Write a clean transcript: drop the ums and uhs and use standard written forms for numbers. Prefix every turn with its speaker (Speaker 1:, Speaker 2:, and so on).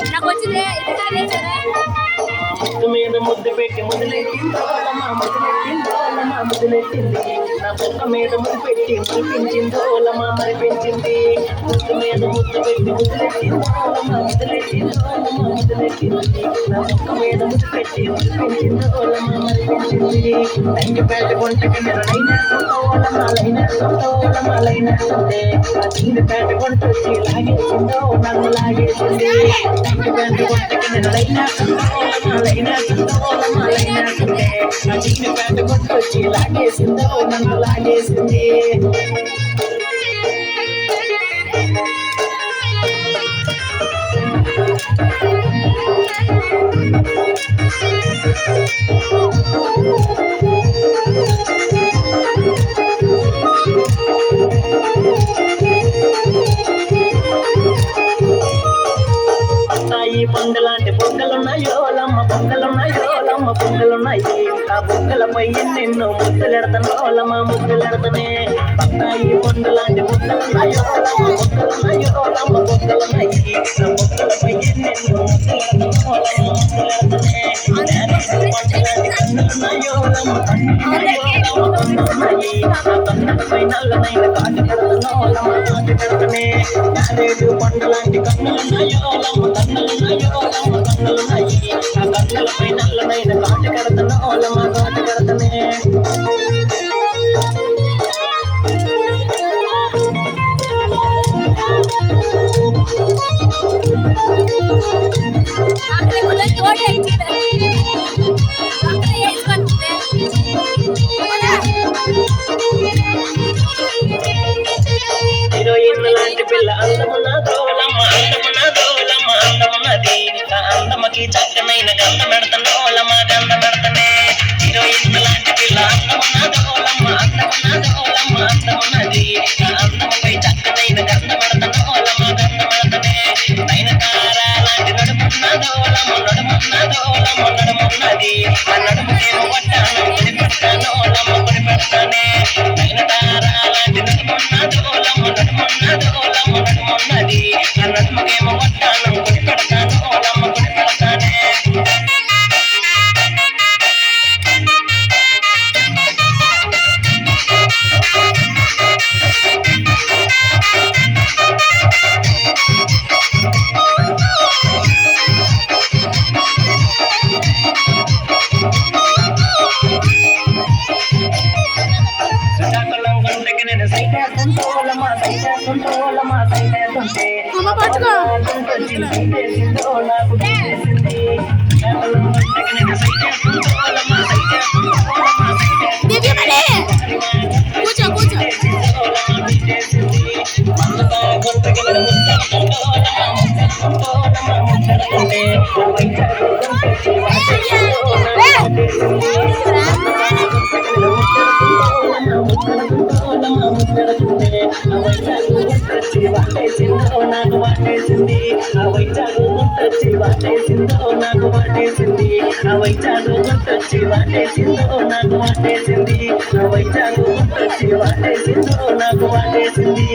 Speaker 1: నాకు వచ్చింది
Speaker 2: ముద్దు మీద ముద్దు పెట్టి ముద్దులెట్టిందోలమా ముద్దులెట్టిందోలమా ముద్దులెట్టింది నా బొక్క మీద ముద్దు పెట్టి మురిపించిందోలమా మరిపించింది ముద్దు మీద ముద్దు పెట్టి ముద్దులెట్టిందోలమా ముద్దులెట్టిందోలమా ముద్దులెట్టింది నా బొక్క మీద ముద్దు పెట్టి మురిపించిందోలమా మరిపించింది తంగిపేట గుంటకి లైనట్టుంటే ఆ చిన్నపేట గుంట వచ్చి లాగేసిందో నన్ను లాగేసింది తంగిపేట గుంటకి లైనట్టుంటే ఆ చిన్నపేట గుంట వచ్చి లాగేసిందో నన్ను లాగేసింది పొంగలాంటి బొక్కలున్నాయోలమ్మ బొక్కలున్నాయోలమ్మ బొక్కలున్నాయి ఆ బొక్కలపై ఎన్నెన్నో ముద్దులెడతానోలమ్మ ముద్దులెడతనే పక్కాయి పొంగలాంటి బొక్కలున్నాయోలమ్మ బొక్కలున్నాయోలమ్మ బొక్కలున్నాయి ఆ బొక్కలపై ఎన్నెన్నో ముద్దులెడతానోలమ్మ ముద్దులెడతనే కన్నులున్నాయోలమ్మ కన్నులున్నాయి ఆ కన్నులపై నల్లనైన కాటు పెడతానోలమ్మ కాటు పెడతనే నారేడు పండులాంటి కన్నులున్నాయోలమ్మ కన్నులున్నాయోలమ్మ కన్నులున్నాయి ఆ కన్నులపై నల్లనైన కాటు పెడతానోలమ్మ కాటు పెడతనే హీరోయిన్ లాంటి పిల్ల అందమున్నదోలమ్మ అందమున్నదోలమ్మ అందమున్నది ఆ అందమకి చక్కనైన గంధ పెడతానోలమ్మ గంధ పెడతనే హీరోయిన్ లాంటి పిల్ల అందమున్నదోలమ్మ అందమున్నదోలమ్మ అందమున్నది ఆ అందమపై చక్కనైన గంధ పెడతానోలమ్మ గంధ పెడతనే నయనతార లాంటి నడుమున్నదోలమ్మ నడుమున్నదోలమ్మ నడుమున్నది ఆ నడుముకేమో పట్టాను కొని పెడతానోలమ్మ కొని పెడతానే నయనతార లాంటి నడుమున్నదోలమ్మ నడుమున్నదోలమ్మ నడుమున్నది ఆ నడుముకేమో పట్టాను కొని పెడతానోలమ్మ కొని పెడతానే శ్రీకాకుళం గుంటకి నేను సైటేస్తుంటోలమా సైటేస్తుంటోలమా సైటేస్తుంటే గుంటొచ్చి సైటేసిందో నాకు చేసింది శ్రీకాకుళం గుంటకి నేను సైటేస్తుంటోలమా సైటేస్తుంటోలమా సైటేస్తుంటే గుంటకి నేను ముద్దకుంటోలమా ముద్దకుంటోలమా ముద్దకుంటే నాకు వాటేసింది ఆ వైజాగు గుంటొచ్చి వాటేసిందో నాకు వాటేసింది ఆ వైజాగు గుంటొచ్చి వాటేసిందో నాకు వాటేసింది ఆ వైజాగు గుంటొచ్చి వాటేసిందో నాకు వాటేసింది